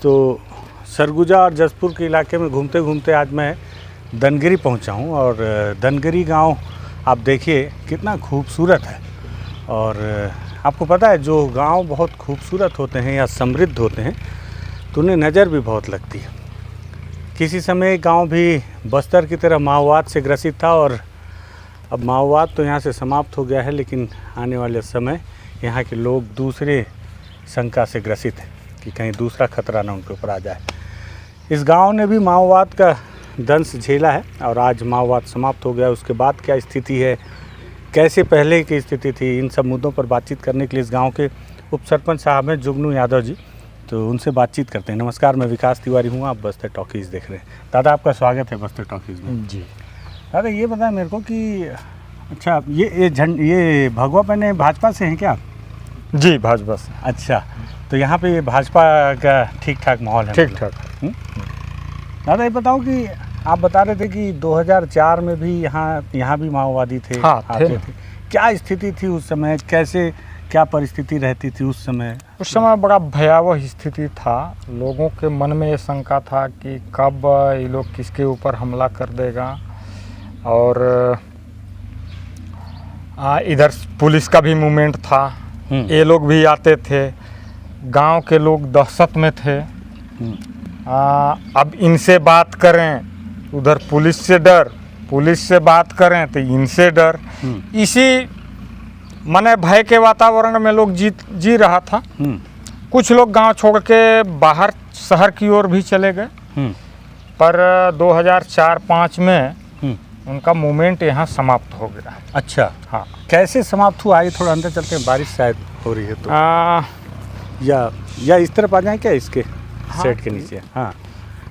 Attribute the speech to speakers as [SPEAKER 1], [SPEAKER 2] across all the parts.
[SPEAKER 1] तो सरगुजा और जसपुर के इलाके में घूमते घूमते आज मैं दनगिरी पहुंचा हूं और दनगिरी गांव आप देखिए कितना खूबसूरत है। और आपको पता है जो गांव बहुत खूबसूरत होते हैं या समृद्ध होते हैं तो उन्हें नज़र भी बहुत लगती है। किसी समय गांव भी बस्तर की तरह माओवाद से ग्रसित था और अब माओवाद तो यहाँ से समाप्त हो गया है, लेकिन आने वाले समय यहाँ के लोग दूसरे शंका से ग्रसित हैं कि कहीं दूसरा खतरा ना उनके ऊपर आ जाए। इस गांव ने भी माओवाद का दंश झेला है और आज माओवाद समाप्त हो गया। उसके बाद क्या स्थिति है, कैसे पहले की स्थिति थी, इन सब मुद्दों पर बातचीत करने के लिए इस गांव के उप सरपंच साहब हैं जुगनू यादव जी, तो उनसे बातचीत करते हैं। नमस्कार, मैं विकास तिवारी हूँ, आप बस्तर टॉकीज़ देख रहे हैं। दादा आपका स्वागत है बस्तर टॉकीज़ में।
[SPEAKER 2] जी
[SPEAKER 1] दादा ये बताएं मेरे को कि अच्छा ये भगवा पहने भाजपा से हैं क्या आप?
[SPEAKER 2] जी भाजपा से।
[SPEAKER 1] अच्छा, तो यहाँ पे ये भाजपा का ठीक ठाक माहौल है?
[SPEAKER 2] ठीक ठाक।
[SPEAKER 1] दादा ये बताओ कि आप बता रहे थे कि 2004 में भी यहाँ भी माओवादी थे।
[SPEAKER 2] हाँ, थे।
[SPEAKER 1] क्या स्थिति थी उस समय, कैसे क्या परिस्थिति रहती थी उस समय?
[SPEAKER 2] उस समय बड़ा भयावह स्थिति था। लोगों के मन में ये शंका था कि कब ये लोग किसके ऊपर हमला कर देगा। और इधर पुलिस का भी मूवमेंट था, ये लोग भी आते थे, गांव के लोग दहशत में थे। अब इनसे बात करें उधर पुलिस से डर, पुलिस से बात करें तो इनसे डर। इसी मने भय के वातावरण में लोग जी रहा था। कुछ लोग गांव छोड़ के बाहर शहर की ओर भी चले गए, पर 2004-05 में उनका मूवमेंट यहाँ समाप्त हो गया।
[SPEAKER 1] अच्छा,
[SPEAKER 2] हाँ।
[SPEAKER 1] कैसे समाप्त हुआ, आइए थोड़ा अंदर चलते हैं, बारिश शायद हो रही है तो या इस तरफ आ जाएं क्या, इसके सेट के नीचे? हाँ,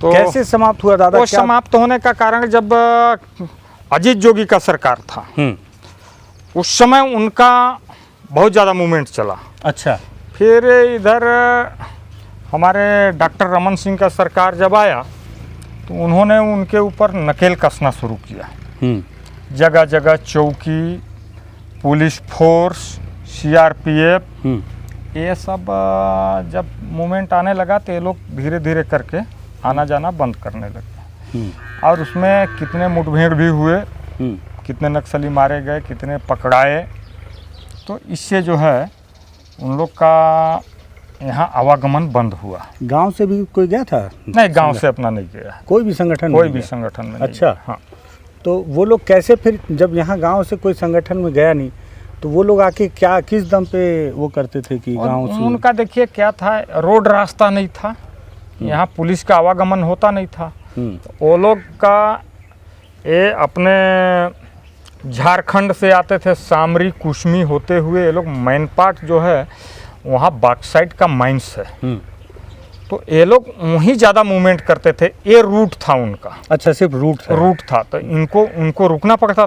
[SPEAKER 1] तो कैसे समाप्त हुआ दादा?
[SPEAKER 2] वो समाप्त होने का कारण जब अजीत जोगी का सरकार था, उस समय उनका बहुत ज़्यादा मूवमेंट चला।
[SPEAKER 1] अच्छा,
[SPEAKER 2] फिर इधर हमारे डॉक्टर रमन सिंह का सरकार जब आया तो उन्होंने उनके ऊपर नकेल कसना शुरू किया। जगह जगह चौकी, पुलिस फोर्स, सीआरपीएफ, ये सब जब मूवमेंट आने लगा तो ये लोग धीरे धीरे करके आना जाना बंद करने लगे। और उसमें कितने मुठभेड़ भी हुए, कितने नक्सली मारे गए, कितने पकड़ाए। तो इससे जो है उन लोग का यहाँ आवागमन बंद हुआ।
[SPEAKER 1] गांव से भी कोई गया था?
[SPEAKER 2] नहीं, गांव से अपना नहीं गया,
[SPEAKER 1] कोई भी संगठन
[SPEAKER 2] में।
[SPEAKER 1] अच्छा,
[SPEAKER 2] हाँ।
[SPEAKER 1] तो वो लोग कैसे फिर, जब यहाँ गांव से कोई संगठन में गया नहीं तो वो लोग आके क्या किस दम पे वो करते थे कि गांव से?
[SPEAKER 2] उनका देखिए क्या था, रोड रास्ता नहीं था, यहाँ पुलिस का आवागमन होता नहीं था। वो लोग का ये अपने झारखंड से आते थे, सामरी कुश्मी होते हुए ये लोग मैनपाट जो है वहाँ बॉक्साइट का माइंस है, तो ये लोग वहीं ज़्यादा मूवमेंट करते थे। ये रूट था उनका। अच्छा, सिर्फ रूट था तो उनको रुकना पड़ता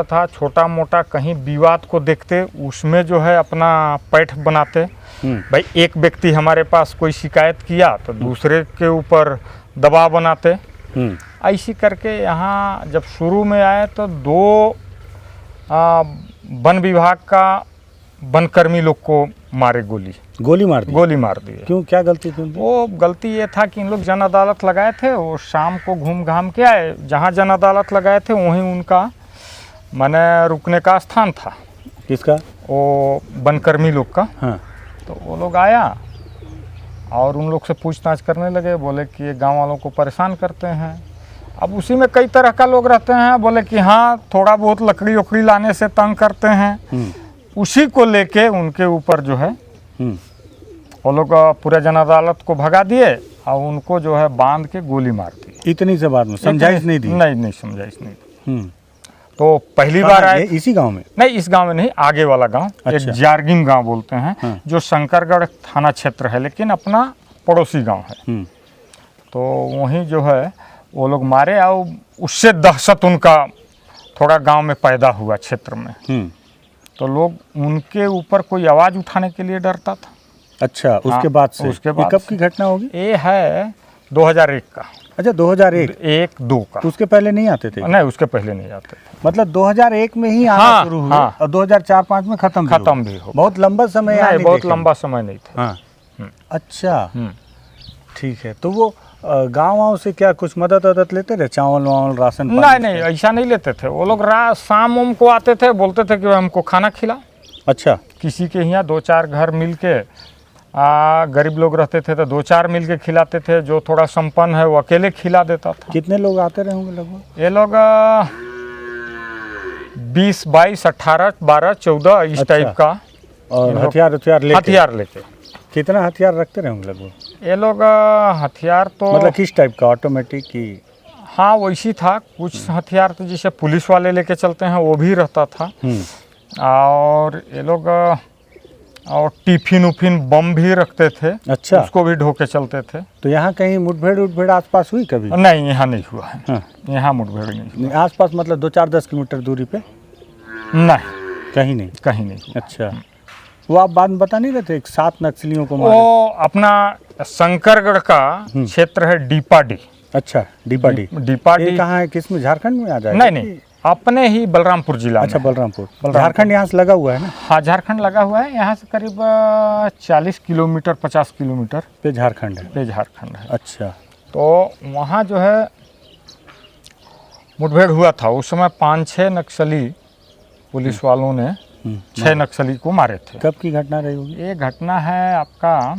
[SPEAKER 2] था। छोटा मोटा कहीं विवाद को देखते उसमें जो है अपना पैठ बनाते। भाई एक व्यक्ति हमारे पास कोई शिकायत किया तो दूसरे के ऊपर दबाव बनाते। ऐसी करके यहाँ जब शुरू में आए तो 2 वन विभाग का वनकर्मी लोग को मारे, गोली मार दी।
[SPEAKER 1] क्यों, क्या गलती थी?
[SPEAKER 2] वो गलती ये था कि इन लोग जन अदालत लगाए थे, वो शाम को घूम घाम के आए, जहाँ जन अदालत लगाए थे वहीं उनका माने रुकने का स्थान था।
[SPEAKER 1] किसका?
[SPEAKER 2] वो वनकर्मी लोग का।
[SPEAKER 1] हाँ।
[SPEAKER 2] तो वो लोग आया और उन लोग से पूछताछ करने लगे, बोले कि ये गांव वालों को परेशान करते हैं। अब उसी में कई तरह का लोग रहते हैं, बोले कि हाँ थोड़ा बहुत लकड़ी उकड़ी लाने से तंग करते हैं। उसी को लेके उनके ऊपर जो है वो लोग पूरे जन अदालत को भगा दिए और उनको जो है बांध के गोली मार दी।
[SPEAKER 1] इतनी से बाद में समझाइश नहीं दी?
[SPEAKER 2] नहीं, समझाइश नहीं दी। तो पहली बार आए
[SPEAKER 1] इसी गांव में?
[SPEAKER 2] नहीं, इस गांव में नहीं, आगे वाला गांव।
[SPEAKER 1] अच्छा।
[SPEAKER 2] एक जारगिम गांव बोलते हैं, जो शंकरगढ़ थाना क्षेत्र है, लेकिन अपना पड़ोसी गांव है। तो वहीं जो है वो लोग मारे और उससे दहशत उनका थोड़ा गांव में पैदा हुआ क्षेत्र में। तो लोग उनके ऊपर कोई आवाज़ उठाने के लिए डरता था।
[SPEAKER 1] अच्छा, उसके बाद से?
[SPEAKER 2] उसके बाद
[SPEAKER 1] कब की घटना होगी?
[SPEAKER 2] ये है 2001 का।
[SPEAKER 1] अच्छा, 2001-2
[SPEAKER 2] का।
[SPEAKER 1] उसके पहले नहीं आते थे?
[SPEAKER 2] नहीं, उसके पहले नहीं आते थे।
[SPEAKER 1] मतलब 2001 में ही आना शुरू हुआ और 2004-05 में खत्म भी हो।
[SPEAKER 2] बहुत लंबा समय
[SPEAKER 1] नहीं, बहुत लंबा समय नहीं था। अच्छा, ठीक है। तो वो गाँव से क्या कुछ मदद लेते थे, चावल वावल राशन पानी?
[SPEAKER 2] नहीं ऐसा नहीं लेते थे वो लोग। शाम उम को आते थे, बोलते थे कि हमको खाना खिला।
[SPEAKER 1] अच्छा,
[SPEAKER 2] किसी के यहाँ 2-4 घर मिल के गरीब लोग रहते थे तो 2-4 मिल के खिलाते थे। जो थोड़ा संपन्न है वो अकेले खिला देता था।
[SPEAKER 1] कितने लोग आते रहे होंगे लगभग?
[SPEAKER 2] ये लोग 20, 22, 18, 12, 14 इस टाइप का।
[SPEAKER 1] और हथियार लेके कितना हथियार रखते रहे होंगे लगभग?
[SPEAKER 2] ये लोग हथियार तो
[SPEAKER 1] मतलब किस टाइप का, ऑटोमेटिक की?
[SPEAKER 2] हाँ वैसी था। कुछ हथियार तो जैसे पुलिस वाले लेके चलते हैं वो भी रहता था। और ये लोग और टिफिन उफिन बम भी रखते थे।
[SPEAKER 1] अच्छा,
[SPEAKER 2] उसको भी ढो के चलते थे।
[SPEAKER 1] तो यहाँ कहीं मुठभेड़ आसपास हुई कभी?
[SPEAKER 2] नहीं, यहाँ नहीं हुआ है।
[SPEAKER 1] हाँ।
[SPEAKER 2] यहाँ मुठभेड़ नहीं हुआ।
[SPEAKER 1] आसपास मतलब 2-4-10 किलोमीटर दूरी पे?
[SPEAKER 2] नहीं,
[SPEAKER 1] कहीं नहीं?
[SPEAKER 2] कहीं नहीं हुआ।
[SPEAKER 1] अच्छा, वो आप बाद में बता नहीं रहे थे 7 नक्सलियों को मारे?
[SPEAKER 2] वो अपना शंकरगढ़ का क्षेत्र है डीपाडी।
[SPEAKER 1] अच्छा, डीपाडी
[SPEAKER 2] डीपाडी
[SPEAKER 1] कहाँ है, किस में, झारखंड में आ जाएगा?
[SPEAKER 2] नहीं, अपने ही बलरामपुर जिला
[SPEAKER 1] अच्छा,
[SPEAKER 2] में।
[SPEAKER 1] बलरामपुर। झारखंड यहाँ से लगा हुआ है ना?
[SPEAKER 2] हाँ, झारखंड लगा हुआ है। यहाँ से करीब 40 किलोमीटर 50 किलोमीटर
[SPEAKER 1] पे झारखंड है।
[SPEAKER 2] अच्छा, तो वहाँ जो है मुठभेड़ हुआ था। उस समय 5-6 नक्सली पुलिस वालों ने 6 नक्सली को मारे थे।
[SPEAKER 1] कब की घटना रही होगी?
[SPEAKER 2] ये घटना है आपका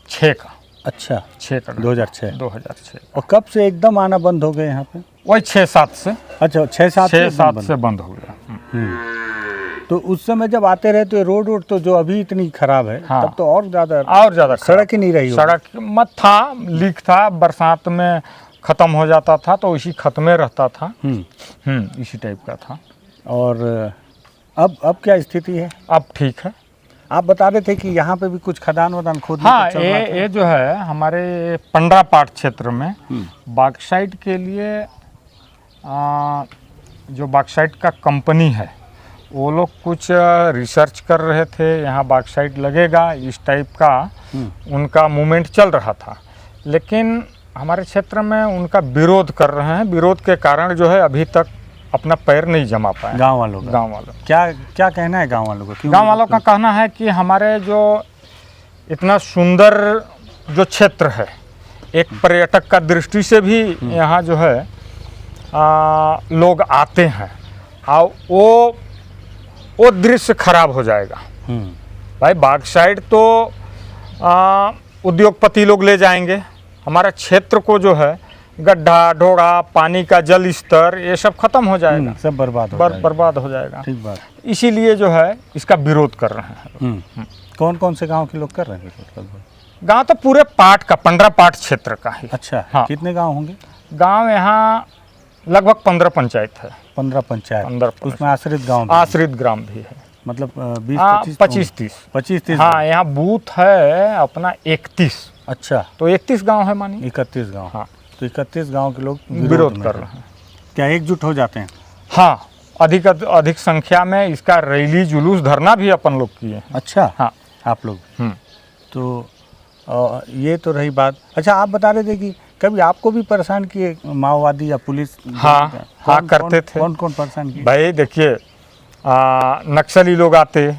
[SPEAKER 2] 6 का।
[SPEAKER 1] अच्छा,
[SPEAKER 2] 6 का
[SPEAKER 1] 2006। और कब से एकदम आना बंद हो गए यहाँ पे?
[SPEAKER 2] वही 6-7 से।
[SPEAKER 1] अच्छा, 6-7
[SPEAKER 2] से बंद हो गया।
[SPEAKER 1] तो उस समय जब आते रहे तो रोड तो जो अभी इतनी खराब है,
[SPEAKER 2] हाँ,
[SPEAKER 1] तब तो और ज़्यादा सड़क ही नहीं रही।
[SPEAKER 2] सड़क मत था, लीक था, बरसात में ख़त्म हो जाता था तो इसी खत में रहता था। इसी टाइप का था।
[SPEAKER 1] और अब क्या स्थिति है?
[SPEAKER 2] अब ठीक है।
[SPEAKER 1] आप बता रहे थे कि यहाँ पे भी कुछ खदान खोदने
[SPEAKER 2] हाँ, ये जो है हमारे पंडरापाट क्षेत्र में बॉक्साइट के लिए जो बॉक्साइट का कंपनी है वो लोग कुछ रिसर्च कर रहे थे। यहाँ बॉक्साइट लगेगा इस टाइप का उनका मूवमेंट चल रहा था। लेकिन हमारे क्षेत्र में उनका विरोध कर रहे हैं। विरोध के कारण जो है अभी तक अपना पैर नहीं जमा पाए
[SPEAKER 1] गांव वालों। क्या कहना है गांव वालों का?
[SPEAKER 2] गांव वालों का कहना है कि हमारे जो इतना सुंदर जो क्षेत्र है, एक पर्यटक का दृष्टि से भी यहाँ जो है लोग आते हैं और वो दृश्य खराब हो जाएगा। भाई बॉक्साइट तो उद्योगपति लोग ले जाएंगे, हमारा क्षेत्र को जो है गड्ढा ढोड़ा, पानी का जल स्तर, ये सब खत्म हो जाएगा,
[SPEAKER 1] सब बर्बाद हो जाएगा। ठीक बात।
[SPEAKER 2] इसीलिए जो है इसका विरोध कर रहे हैं।
[SPEAKER 1] कौन कौन से गांव के लोग कर रहे हैं?
[SPEAKER 2] गांव तो पूरे पाट का, पंडरापाट क्षेत्र का ही।
[SPEAKER 1] अच्छा,
[SPEAKER 2] हाँ।
[SPEAKER 1] कितने गांव होंगे?
[SPEAKER 2] गांव यहाँ लगभग 15 पंचायत है।
[SPEAKER 1] 15 पंचायत, उसमें आश्रित ग्राम भी है। मतलब
[SPEAKER 2] 25-30। हाँ, यहाँ बूथ है अपना 31।
[SPEAKER 1] अच्छा,
[SPEAKER 2] तो 31 गांव है मानिए।
[SPEAKER 1] 31 गांव।
[SPEAKER 2] हाँ,
[SPEAKER 1] तो 31 गांव के लोग
[SPEAKER 2] विरोध कर रहे हैं। क्या
[SPEAKER 1] एकजुट हो जाते हैं?
[SPEAKER 2] हाँ, अधिक संख्या में इसका रैली जुलूस धरना भी अपन लोग किए हैं।
[SPEAKER 1] अच्छा,
[SPEAKER 2] हाँ,
[SPEAKER 1] आप लोग। तो ये तो रही बात। अच्छा, आप बता रहे थे कि कभी आपको भी परेशान किए माओवादी या पुलिस?
[SPEAKER 2] हाँ, करते थे।
[SPEAKER 1] कौन परेशान किए?
[SPEAKER 2] भाई देखिए, नक्सली लोग आते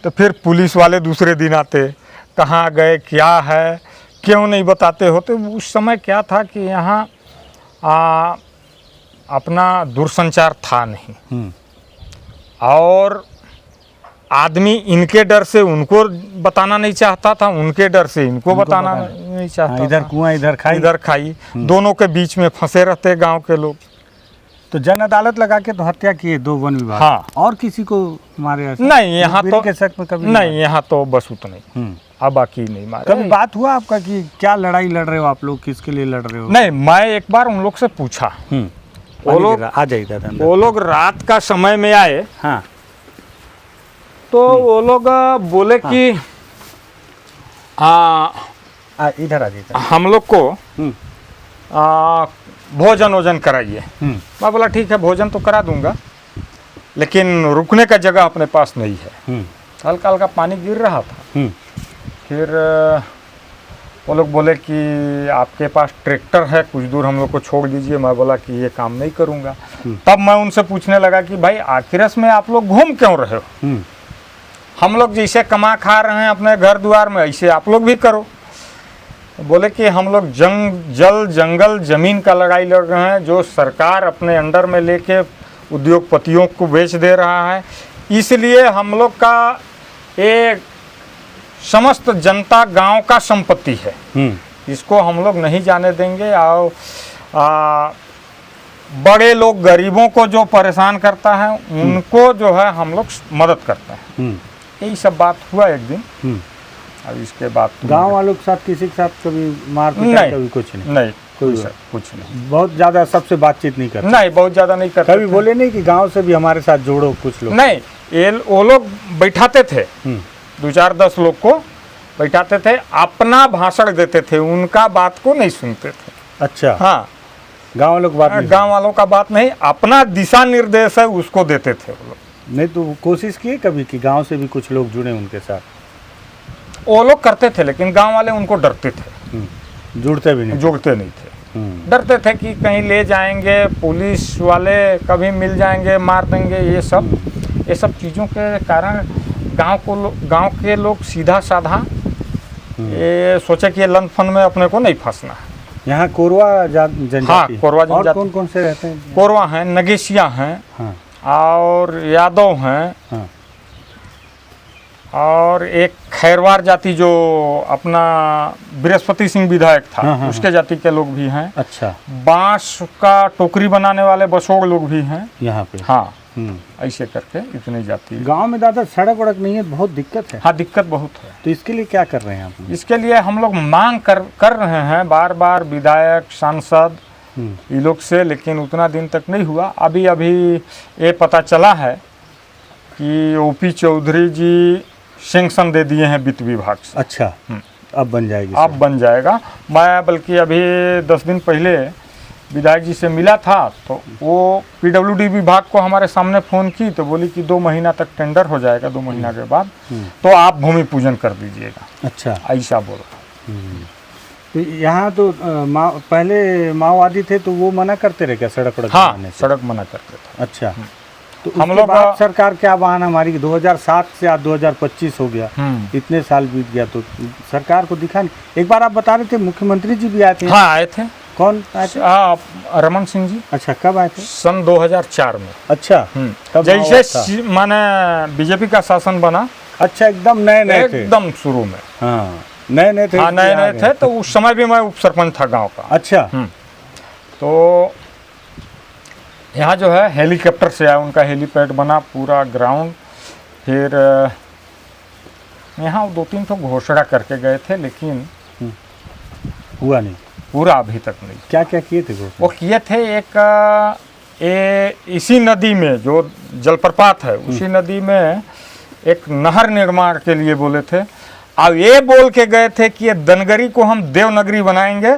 [SPEAKER 2] तो फिर पुलिस वाले दूसरे दिन आते, कहाँ गए, क्या है, क्यों नहीं बताते हो। तो उस समय क्या था कि यहाँ अपना दूरसंचार था नहीं और आदमी इनके डर से उनको बताना नहीं चाहता था, उनके डर से इनको बताना नहीं चाहता।
[SPEAKER 1] इधर कुआं इधर खाई,
[SPEAKER 2] दोनों के बीच में फंसे रहते गांव के लोग।
[SPEAKER 1] तो जन अदालत लगा के तो हत्या किए 2 वन विभाग।
[SPEAKER 2] हाँ,
[SPEAKER 1] और किसी को मारे?
[SPEAKER 2] नहीं, यहाँ तो
[SPEAKER 1] के शक में कभी
[SPEAKER 2] नहीं, यहाँ तो बस उतना ही। अब बाकी नहीं मारे।
[SPEAKER 1] कभी बात हुआ आपका कि क्या लड़ाई लड़ रहे हो आप लोग, किसके लिए लड़ रहे हो?
[SPEAKER 2] नहीं, मैं एक बार उन लोग से पूछा।
[SPEAKER 1] वो लोग आ जाइए,
[SPEAKER 2] वो लोग रात का समय में आए।
[SPEAKER 1] हाँ,
[SPEAKER 2] तो वो लोग बोले कि
[SPEAKER 1] इधर आ जाइए,
[SPEAKER 2] हम लोग को भोजन कराइए। मैं बोला ठीक है, भोजन तो करा दूंगा, लेकिन रुकने का जगह अपने पास नहीं है। हल्का हल्का पानी गिर रहा था। फिर वो लोग बोले कि आपके पास ट्रैक्टर है, कुछ दूर हम लोग को छोड़ दीजिए। मैं बोला कि ये काम नहीं करूँगा। तब मैं उनसे पूछने लगा कि भाई आखिरस में आप लोग घूम क्यों रहे हो? हम लोग जैसे कमा खा रहे हैं अपने घर द्वार में, ऐसे आप लोग भी करो। बोले कि हम लोग जल जंगल जमीन का लड़ाई लड़ रहे हैं, जो सरकार अपने अंडर में लेके उद्योगपतियों को बेच दे रहा है। इसलिए हम लोग का एक समस्त जनता गांव का संपत्ति है, इसको हम लोग नहीं जाने देंगे। और बड़े लोग गरीबों को जो परेशान करता है उनको जो है हम लोग मदद करते हैं। यही सब बात हुआ एक दिन। अब इसके बाद
[SPEAKER 1] गांव वालों के साथ किसी के साथ कभी मारपीट कभी कुछ नहीं?
[SPEAKER 2] कुछ नहीं।
[SPEAKER 1] बहुत ज्यादा सबसे बातचीत नहीं करते?
[SPEAKER 2] नहीं, बहुत ज्यादा नहीं करते।
[SPEAKER 1] कभी बोले नहीं कि गांव से भी हमारे साथ जोड़ो कुछ लोग?
[SPEAKER 2] नहीं, वो लोग बैठाते थे, 2-4-10 लोग को बैठाते थे, अपना भाषण देते थे, उनका बात को नहीं सुनते थे।
[SPEAKER 1] अच्छा।
[SPEAKER 2] हाँ,
[SPEAKER 1] गांव वालों की बात नहीं?
[SPEAKER 2] गांव वालों का बात नहीं, अपना दिशा निर्देश है उसको देते थे वो लोग।
[SPEAKER 1] नहीं तो कोशिश किए कभी कि गांव से भी कुछ लोग जुड़े उनके साथ?
[SPEAKER 2] वो लोग करते थे, लेकिन गांव वाले उनको डरते थे,
[SPEAKER 1] जुड़ते भी नहीं?
[SPEAKER 2] जुड़ते नहीं थे, डरते थे कि कहीं ले जाएंगे, पुलिस वाले कभी मिल जाएंगे, मार देंगे। ये सब चीज़ों के कारण गांव के लोग सीधा साधा ये सोचे कि ये लंड फंड में अपने को नहीं फंसना है।
[SPEAKER 1] यहाँ कोरवा जनजाति?
[SPEAKER 2] हाँ, कोरवा जनजाति।
[SPEAKER 1] और कौन कौन से रहते हैं?
[SPEAKER 2] कोरवा हैं, नगेशिया हैं,
[SPEAKER 1] हाँ,
[SPEAKER 2] और यादव हैं,
[SPEAKER 1] हाँ,
[SPEAKER 2] और एक खैरवार जाति जो अपना बृहस्पति सिंह विधायक था,
[SPEAKER 1] हाँ,
[SPEAKER 2] उसके जाति के लोग भी हैं।
[SPEAKER 1] अच्छा।
[SPEAKER 2] बांस का टोकरी बनाने वाले बसोड़ लोग भी हैं
[SPEAKER 1] यहाँ पे?
[SPEAKER 2] हाँ, ऐसे करके इतनी जाति।
[SPEAKER 1] गांव में दादा सड़क वड़क नहीं है, बहुत दिक्कत है।
[SPEAKER 2] हाँ, दिक्कत बहुत है।
[SPEAKER 1] तो इसके लिए क्या कर रहे हैं आप?
[SPEAKER 2] इसके लिए हम लोग मांग कर रहे हैं बार बार, विधायक, सांसद ये लोग से, लेकिन उतना दिन तक नहीं हुआ। अभी ये पता चला है कि ओपी चौधरी जी सैंक्शन दे दिए हैं वित्त विभाग से।
[SPEAKER 1] अच्छा, अब बन जाएगी?
[SPEAKER 2] अब बन जाएगा। मैं बल्कि अभी 10 दिन पहले विधायक जी से मिला था, तो वो पीडब्ल्यूडी विभाग को हमारे सामने फ़ोन की, तो बोली कि 2 महीना तक टेंडर हो जाएगा, 2 महीना के बाद तो आप भूमि पूजन कर दीजिएगा।
[SPEAKER 1] अच्छा,
[SPEAKER 2] ऐसा बोला।
[SPEAKER 1] तो यहाँ तो पहले माओवादी थे तो वो मना करते रहे क्या सड़क वड़क?
[SPEAKER 2] हाँ, सड़क मना करते थे।
[SPEAKER 1] अच्छा, तो
[SPEAKER 2] हम
[SPEAKER 1] हम
[SPEAKER 2] लोग
[SPEAKER 1] लोग सरकार क्या बहाना हमारी 2007 से आज 2025 हो गया, इतने साल बीत गया तो सरकार को दिखा नहीं। एक बार आप बता रहे थे मुख्यमंत्री जी भी आए थे?
[SPEAKER 2] हाँ, आए थे।
[SPEAKER 1] कौन आए थे?
[SPEAKER 2] रमन सिंह जी।
[SPEAKER 1] अच्छा, कब आए थे?
[SPEAKER 2] सन 2004 में।
[SPEAKER 1] अच्छा,
[SPEAKER 2] जैसे माने बीजेपी का शासन बना।
[SPEAKER 1] अच्छा, एकदम नए थे?
[SPEAKER 2] एकदम शुरू में।
[SPEAKER 1] हाँ, नए थे।
[SPEAKER 2] हाँ, नए थे, तो उस समय भी मैं उप सरपंच था गांव का।
[SPEAKER 1] अच्छा।
[SPEAKER 2] तो यहाँ जो है हेलीकॉप्टर से आया, उनका हेलीपैड बना, पूरा ग्राउंड। फिर यहाँ 2-3 तो घोषणा करके गए थे, लेकिन
[SPEAKER 1] हुआ नहीं,
[SPEAKER 2] पूरा अभी तक नहीं।
[SPEAKER 1] क्या क्या किए थे
[SPEAKER 2] वो किए थे? इसी नदी में जो जलप्रपात है, उसी नदी में एक नहर निर्माण के लिए बोले थे। अब ये बोल के गए थे कि ये दनगरी को हम देवनगरी बनाएंगे,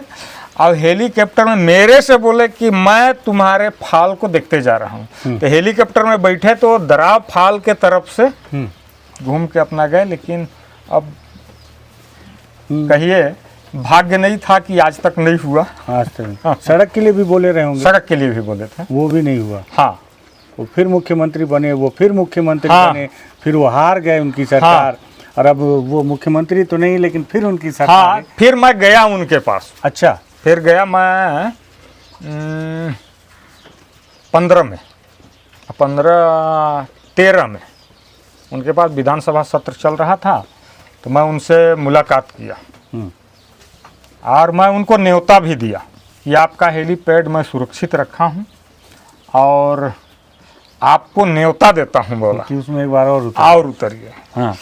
[SPEAKER 2] और हेलीकॉप्टर में मेरे से बोले कि मैं तुम्हारे फाल को देखते जा रहा हूँ। तो हेलीकॉप्टर में बैठे तो दराव फाल के तरफ से घूम के अपना गए, लेकिन अब कहिए भाग्य नहीं था कि आज तक नहीं हुआ।
[SPEAKER 1] आज तक सड़क के लिए भी बोले रहे होंगे?
[SPEAKER 2] सड़क के लिए भी बोले थे,
[SPEAKER 1] वो भी नहीं हुआ।
[SPEAKER 2] हाँ,
[SPEAKER 1] वो फिर मुख्यमंत्री बने, वो फिर मुख्यमंत्री बने, फिर वो हार गए उनकी सरकार। और अब वो मुख्यमंत्री तो नहीं, लेकिन फिर उनकी सरकार।
[SPEAKER 2] हाँ, फिर मैं गया उनके पास।
[SPEAKER 1] अच्छा,
[SPEAKER 2] फिर गया मैं 13 में उनके पास विधानसभा सत्र चल रहा था, तो मैं उनसे मुलाकात किया और मैं उनको न्योता भी दिया कि आपका हेलीपैड मैं सुरक्षित रखा हूं और आपको न्योता देता हूं। बोला
[SPEAKER 1] कि उसमें एक बार और
[SPEAKER 2] उतरिए।
[SPEAKER 1] हाँ,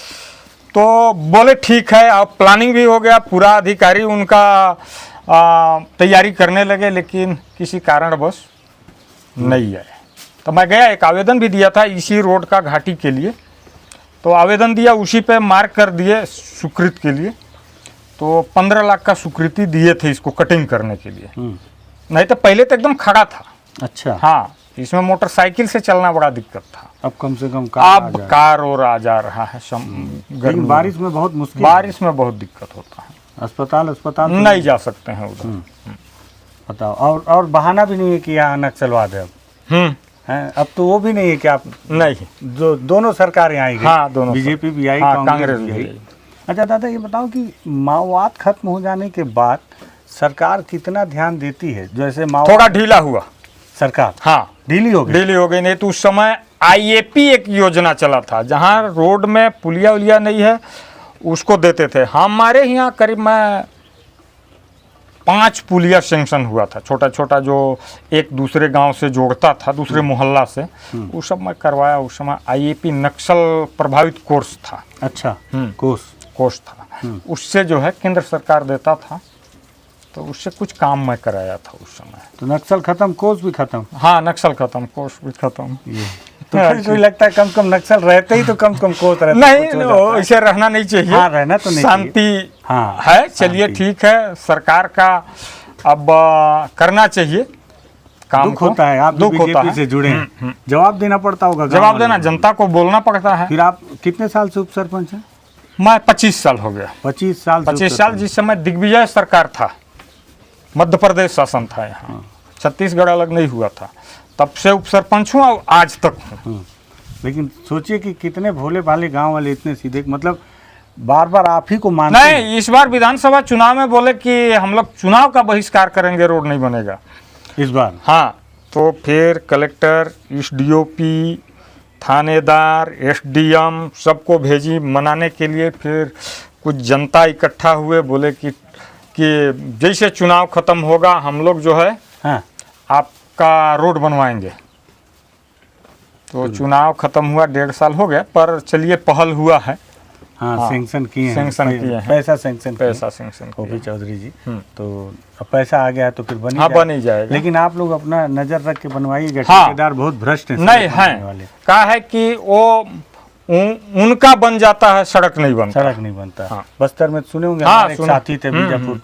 [SPEAKER 2] तो बोले ठीक है। अब प्लानिंग भी हो गया, पूरा अधिकारी उनका तैयारी करने लगे, लेकिन किसी कारणवश नहीं आए। तो मैं गया, एक आवेदन भी दिया था इसी रोड का घाटी के लिए। तो आवेदन दिया, उसी पे मार्क कर दिए स्वीकृत के लिए। तो 15 लाख का स्वीकृति दिए थे इसको कटिंग करने के लिए। नहीं तो पहले तो एकदम खड़ा था।
[SPEAKER 1] अच्छा।
[SPEAKER 2] हाँ, इसमें मोटरसाइकिल से चलना बड़ा दिक्कत था।
[SPEAKER 1] अब कम से कम
[SPEAKER 2] कार और आ जा रहा है।
[SPEAKER 1] लेकिन बारिश में बहुत मुश्किल,
[SPEAKER 2] बारिश में बहुत दिक्कत होता है।
[SPEAKER 1] अस्पताल
[SPEAKER 2] नहीं जा सकते हैं उधर।
[SPEAKER 1] बताओ। और बहाना भी नहीं है कि यहाँ नक्सलवाद है अब। हैं, अब तो वो भी नहीं है कि आप
[SPEAKER 2] नहीं।
[SPEAKER 1] जो दोनों सरकार यहाँ आई गई,
[SPEAKER 2] हाँ, दोनों
[SPEAKER 1] बीजेपी भी आई,
[SPEAKER 2] हाँ,
[SPEAKER 1] कांग्रेस भी आई। अच्छा दादा ये बताओ कि माओवाद खत्म हो जाने के बाद सरकार कितना ध्यान देती है? जैसे
[SPEAKER 2] थोड़ा ढीला हुआ
[SPEAKER 1] सरकार,
[SPEAKER 2] हाँ,
[SPEAKER 1] ढीली हो गई।
[SPEAKER 2] ढीली हो गई। नहीं तो उस समय आईएपी एक योजना चला था, जहाँ रोड में पुलिया उलिया नहीं है उसको देते थे। हमारे यहाँ करीब में 5 पुलिया सेंक्शन हुआ था, छोटा छोटा, जो एक दूसरे गांव से जोड़ता था, दूसरे मोहल्ला से। उस सब में करवाया। उस समय आईएपी नक्सल प्रभावित कोर्स था।
[SPEAKER 1] अच्छा,
[SPEAKER 2] कोर्स था, उससे जो है केंद्र सरकार देता था, तो उससे कुछ काम मैं कराया था उस समय।
[SPEAKER 1] तो नक्सल खत्म, कोर्स भी खत्म।
[SPEAKER 2] हाँ, नक्सल खत्म, कोर्स भी खत्म।
[SPEAKER 1] ये तो फिर लगता है कम से कम नक्सल रहते ही तो कम से कम कोर्स रहता।
[SPEAKER 2] नहीं, ऐसे रहना नहीं चाहिए।
[SPEAKER 1] हाँ, रहना तो नहीं,
[SPEAKER 2] शांति
[SPEAKER 1] हाँ
[SPEAKER 2] है। चलिए ठीक है, सरकार का अब करना चाहिए काम।
[SPEAKER 1] दुख होता है, आप
[SPEAKER 2] दुख होता
[SPEAKER 1] बीजेपी से जुड़े हैं, जवाब देना पड़ता होगा।
[SPEAKER 2] जवाब देना, जनता को बोलना पड़ता है।
[SPEAKER 1] फिर आप कितने साल से उप सरपंच हैं?
[SPEAKER 2] मैं 25 साल हो गया।
[SPEAKER 1] 25 साल।
[SPEAKER 2] 25 साल, जिस समय दिग्विजय सरकार था, मध्य प्रदेश शासन था यहाँ, छत्तीसगढ़ अलग नहीं हुआ था, तब से उप सरपंच हूँ और आज तक हूँ।
[SPEAKER 1] लेकिन सोचिए कि कितने भोले भाले गांव वाले इतने सीधे, मतलब बार बार आप ही को मानते हैं।
[SPEAKER 2] नहीं, इस बार विधानसभा चुनाव में बोले कि हम लोग चुनाव का बहिष्कार करेंगे, रोड नहीं बनेगा
[SPEAKER 1] इस बार।
[SPEAKER 2] हाँ, तो फिर कलेक्टर, एसडीओपी, थानेदार, एसडीएम सबको भेजी मनाने के लिए। फिर कुछ जनता इकट्ठा हुए, बोले कि जैसे चुनाव खत्म होगा हम लोग जो है
[SPEAKER 1] हाँ,
[SPEAKER 2] आपका रोड बनवाएंगे। तो चुनाव खत्म हुआ, 1.5 साल हो गया, पर चलिए पहल हुआ है।
[SPEAKER 1] हाँ, सेंक्शन किए हैं,
[SPEAKER 2] सेंक्शन किए हैं,
[SPEAKER 1] पैसा सेंक्शन,
[SPEAKER 2] पैसा सेंक्शन
[SPEAKER 1] ओपी चौधरी जी। तो अब पैसा आ गया तो फिर बन
[SPEAKER 2] हाँ, बन ही जाएगा।
[SPEAKER 1] लेकिन आप लोग अपना नजर रख के बनवाइएगा,
[SPEAKER 2] हाँ,
[SPEAKER 1] ठेकेदार बहुत भ्रष्ट हैं।
[SPEAKER 2] नहीं है, कहा है कि वो उनका बन जाता है, सड़क नहीं बनता।
[SPEAKER 1] सड़क नहीं बनता।
[SPEAKER 2] हाँ।
[SPEAKER 1] बस्तर में सुने होंगे,
[SPEAKER 2] हाँ,
[SPEAKER 1] हमारे एक साथी थे बीजापुर,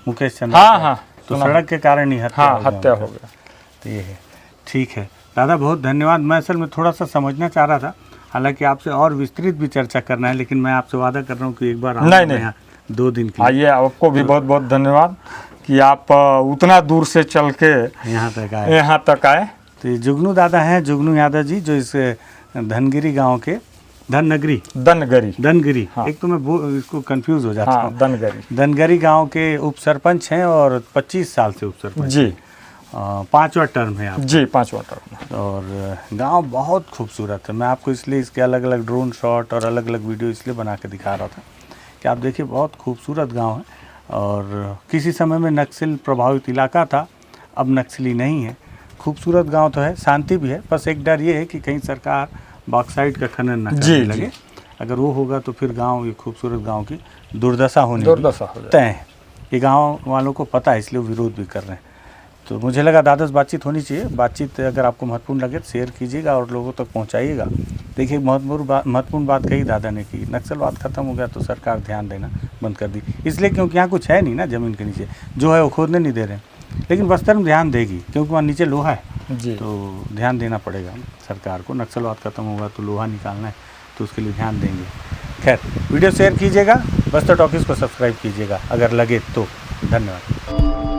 [SPEAKER 1] मुकेश चंद्र।
[SPEAKER 2] हाँ हाँ,
[SPEAKER 1] तो सड़क के कारण ही हत्या
[SPEAKER 2] हो गया।
[SPEAKER 1] तो ये है, ठीक है दादा, बहुत धन्यवाद। मैं असल में थोड़ा सा समझना चाह रहा था, हालांकि आपसे और विस्तृत भी चर्चा करना है, लेकिन मैं आपसे वादा कर रहा हूँ कि एक बार
[SPEAKER 2] नहीं
[SPEAKER 1] 2 दिन की।
[SPEAKER 2] आइए, आपको भी बहुत बहुत धन्यवाद कि आप उतना दूर से चल के यहाँ तक आए।
[SPEAKER 1] तो ये जुगनू दादा हैं, जुगनू यादव जी, जो इस धनगिरी गांव के दनगरी, हाँ। एक तो मैं इसको कंफ्यूज हो जाता हूँ। दनगरी गांव के उप सरपंच हैं और 25 साल से उप सरपंच
[SPEAKER 2] जी।
[SPEAKER 1] 5वां टर्म है आप
[SPEAKER 2] जी, 5वां टर्म।
[SPEAKER 1] और गांव बहुत खूबसूरत है। मैं आपको इसलिए इसके अलग अलग ड्रोन शॉट और अलग अलग वीडियो इसलिए बना के दिखा रहा था कि आप देखिए, बहुत खूबसूरत गांव है। और किसी समय में नक्सल प्रभावित इलाका था, अब नक्सली नहीं है। खूबसूरत गांव तो है, शांति भी है, बस एक डर ये है कि कहीं सरकार बॉक्साइट का खनन न करने लगे। अगर वो होगा तो फिर गांव, ये खूबसूरत गांव की दुर्दशा हो तय है। ये गांव वालों को पता है, इसलिए विरोध भी कर रहे हैं। तो मुझे लगा दादा से बातचीत होनी चाहिए। बातचीत अगर आपको महत्वपूर्ण लगे तो शेयर कीजिएगा और लोगों तक पहुंचाइएगा। देखिए, महत्वपूर्ण बात कही दादा ने की, नक्सलवाद खत्म हो गया तो सरकार ध्यान देना बंद कर दी, इसलिए क्योंकि यहाँ कुछ है नहीं ना, ज़मीन के नीचे जो है वो खोदने नहीं दे रहे हैं। लेकिन बस्तर में ध्यान देगी, क्योंकि वहाँ नीचे लोहा है जी। तो ध्यान देना पड़ेगा सरकार को। नक्सलवाद खत्म होगा तो लोहा निकालना है, तो उसके लिए ध्यान देंगे। खैर, वीडियो शेयर कीजिएगा, बस्तर टॉकीज़ को सब्सक्राइब कीजिएगा अगर लगे तो। धन्यवाद।